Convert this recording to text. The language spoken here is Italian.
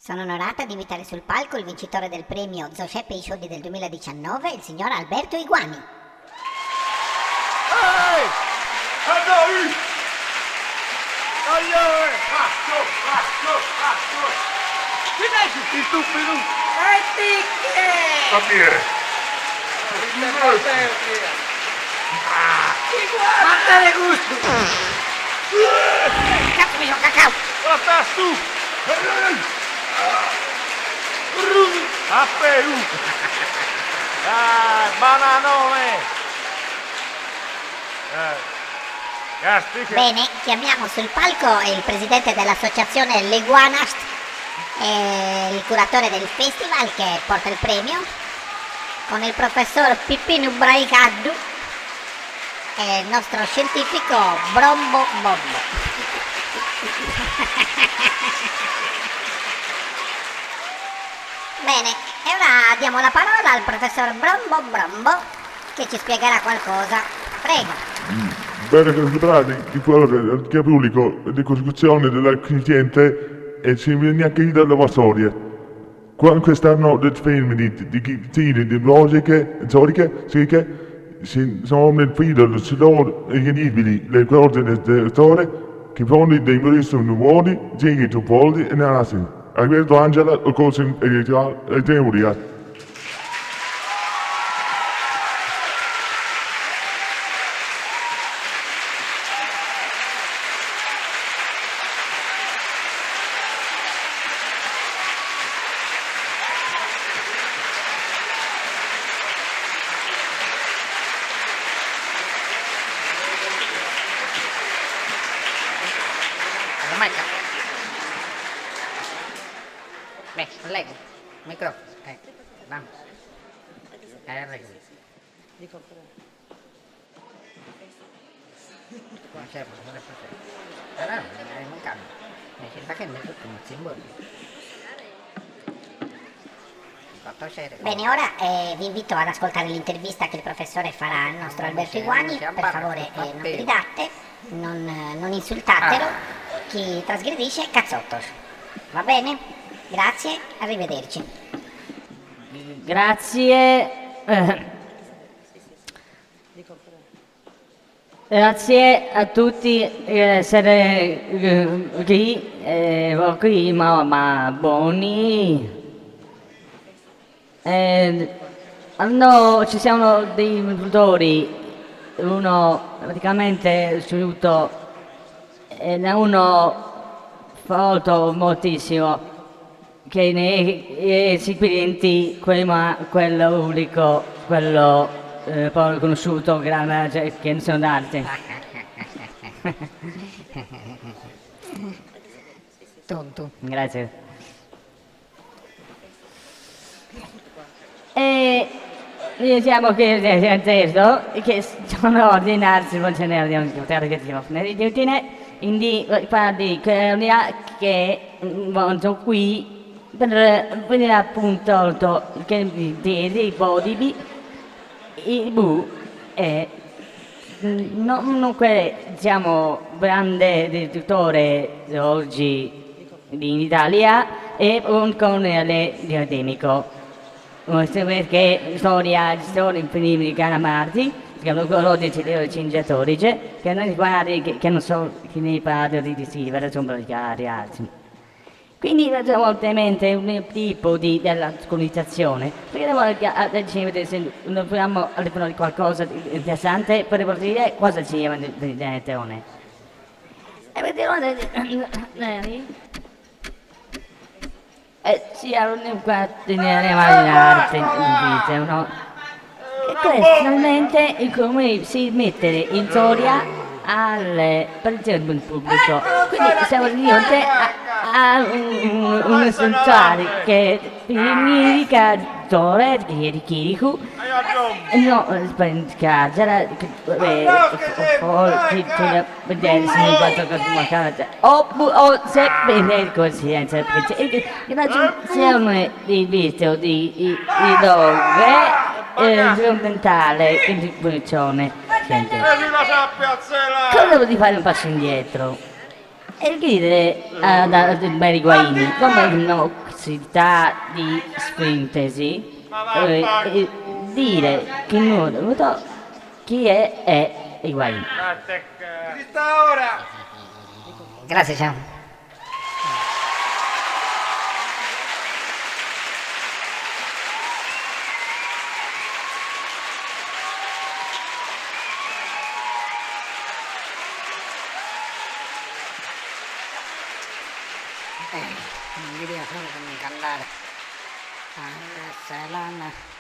Sono onorata di invitare sul palco il vincitore del premio Giuseppe Iscioldi del 2019, il signor Alberto Iguani. Ehi! Andai! Aia! Chi è il stupido? Ma chi è? Guardate gusto! Cazzo mi sono cacao! Guarda su! A Perù! Bananone! Bene, chiamiamo sul palco il presidente dell'associazione Leguanast e il curatore del festival che porta il premio, con il professor Pippino Braicaddu e il nostro scientifico Brombo Bombo. Bene, e ora diamo la parola al professor Brombo Brombo che ci spiegherà qualcosa. Prego. Bene considerare che quello che pubblico di costruzione della cliente e si viene anche dalla storia. Quest'anno del film di tiri di logiche, storiche, sì che sono nel filo sono incredibili le cose delle storie che fondi dei bellissimi nuovi, giri tu polli e narrasi. Alberto Angela o cose e teoria. Leggo, microfono, vamos. Leggo. Qua c'è, non è perfetto. Allora, non cambia. Si sta che mi tutto un simbolo. Bene, ora vi invito ad ascoltare l'intervista che il professore farà al nostro Alberto Iguani. Per favore non gridate, non insultatelo, chi trasgredisce cazzottos. Va bene? Grazie, arrivederci. Grazie. Grazie a tutti di essere qui, ma buoni. Ci siamo dei produttori, uno praticamente assoluto e uno molto moltissimo, che nei clienti, quello unico, quello poco conosciuto, grande, che non sono d'arte. Tonto. Grazie. E diciamo che sono ordinati, non ce n'è di potere che ti offre di utile, quindi parli che sono qui per vedere appunto che dei podibi il bu è non diciamo grande editore oggi in Italia e con l'accademico perché storia infinibili calamardi che hanno codici di cingiatorice che non guardi che non so chi ne parla di scrivere sono di altri. Quindi ovviamente un tipo della colonizzazione, perché se non proviamo a parlare di qualcosa di interessante, potremmo dire cosa ci è di nazione. E ci erano quattro immaginate no? E questo finalmente come si mettere in storia alle partecipazioni del pubblico. Quindi siamo di fronte a un essenziale che significa Tore di Kiriku no, sbagliare vedere se mi guardo o se vedere coscienza perché l'immaginazione di video di dove strumentale in posizione cosa vuol fare un passo indietro e chiedere a Mary Guaini come no possibilità di sintesi, dire che non ho venuto chi è Higuain. Ci sta ora! Grazie, ciao. Un video solo con mi cantare. Al salame.